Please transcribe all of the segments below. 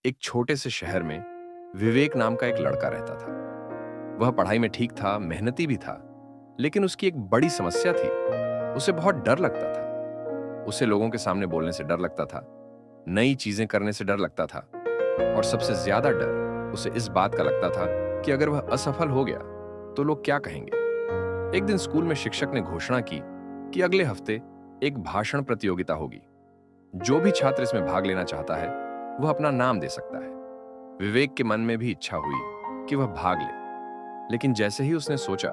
एक छोटे से शहर में विवेक नाम का एक लड़का रहता था। वह पढ़ाई में ठीक था, मेहनती भी था, लेकिन उसकी एक बड़ी समस्या थी। उसे बहुत डर लगता था। उसे लोगों के सामने बोलने से डर लगता था, नई चीजें करने से डर लगता था, और सबसे ज्यादा डर उसे इस बात का लगता था कि अगर वह असफल हो गया तो लोग क्या कहेंगे। एक दिन स्कूल में शिक्षक ने घोषणा की कि अगले हफ्ते एक भाषण प्रतियोगिता होगी। जो भी छात्र इसमें भाग लेना चाहता है वह अपना नाम दे सकता है। विवेक के मन में भी इच्छा हुई कि वह भाग ले, लेकिन जैसे ही उसने सोचा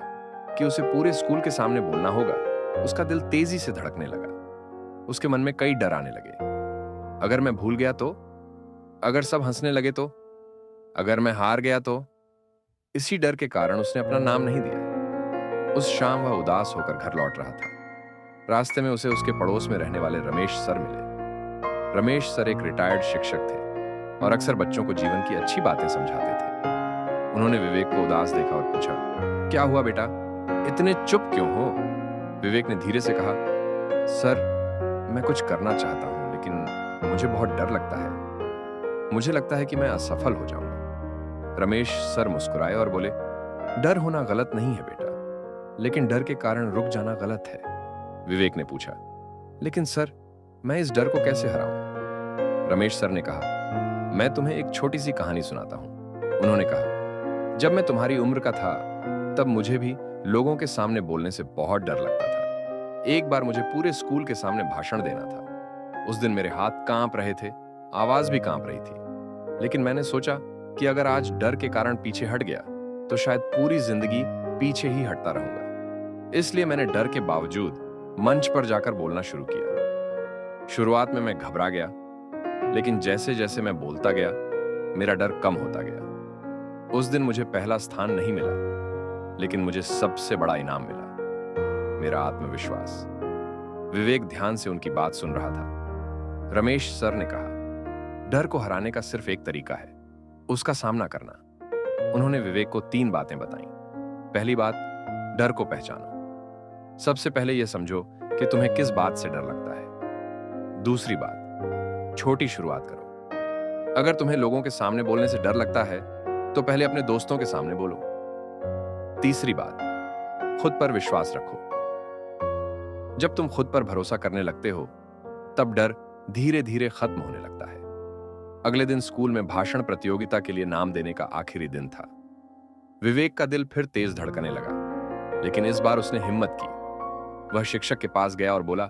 कि उसे पूरे स्कूल के सामने बोलना होगा, उसका दिल तेजी से धड़कने लगा। उसके मन में कई डर आने लगे। अगर मैं भूल गया तो, अगर सब हंसने लगे तो, अगर मैं हार गया तो। इसी डर के कारण उसने अपना नाम नहीं दिया। उस शाम वह उदास होकर घर लौट रहा था। रास्ते में उसे उसके पड़ोस में रहने वाले रमेश सर मिले। रमेश सर एक रिटायर्ड शिक्षक थे और अक्सर बच्चों को जीवन की अच्छी बातें समझाते थे। उन्होंने विवेक को उदास देखा और पूछा, क्या हुआ बेटा, इतने चुप क्यों हो? विवेक ने धीरे से कहा, सर, मैं कुछ करना चाहता हूं, लेकिन मुझे बहुत डर लगता है। मुझे लगता है कि मैं असफल हो जाऊंगा। रमेश सर मुस्कुराए और बोले, डर होना गलत नहीं है बेटा, लेकिन डर के कारण रुक जाना गलत है। विवेक ने पूछा, लेकिन सर, मैं इस डर को कैसे हराऊं? रमेश सर ने कहा, मैं तुम्हें एक छोटी सी कहानी सुनाता हूं। उन्होंने कहा, जब मैं तुम्हारी उम्र का था, तब मुझे भी लोगों के सामने बोलने से बहुत डर लगता था। एक बार मुझे पूरे स्कूल के सामने भाषण देना था। उस दिन मेरे हाथ कांप रहे थे, आवाज भी कांप रही थी। लेकिन मैंने सोचा कि अगर आज डर के कारण पीछे हट गया तो शायद पूरी जिंदगी पीछे ही हटता रहूंगा। इसलिए मैंने डर के बावजूद मंच पर जाकर बोलना शुरू किया। शुरुआत में मैं घबरा गया, लेकिन जैसे जैसे मैं बोलता गया, मेरा डर कम होता गया। उस दिन मुझे पहला स्थान नहीं मिला, लेकिन मुझे सबसे बड़ा इनाम मिला, मेरा आत्मविश्वास। विवेक ध्यान से उनकी बात सुन रहा था। रमेश सर ने कहा, डर को हराने का सिर्फ एक तरीका है, उसका सामना करना। उन्होंने विवेक को 3 बातें बताई। पहली बात, डर को पहचानो। सबसे पहले यह समझो कि तुम्हें किस बात से डर लगता है। दूसरी बात, छोटी शुरुआत करो। अगर तुम्हें लोगों के सामने बोलने से डर लगता है तो पहले अपने दोस्तों के सामने बोलो। तीसरी बात, खुद पर विश्वास रखो। जब तुम खुद पर भरोसा करने लगते हो, तब डर धीरे धीरे खत्म होने लगता है। अगले दिन स्कूल में भाषण प्रतियोगिता के लिए नाम देने का आखिरी दिन था। विवेक का दिल फिर तेज धड़कने लगा, लेकिन इस बार उसने हिम्मत की। वह शिक्षक के पास गया और बोला,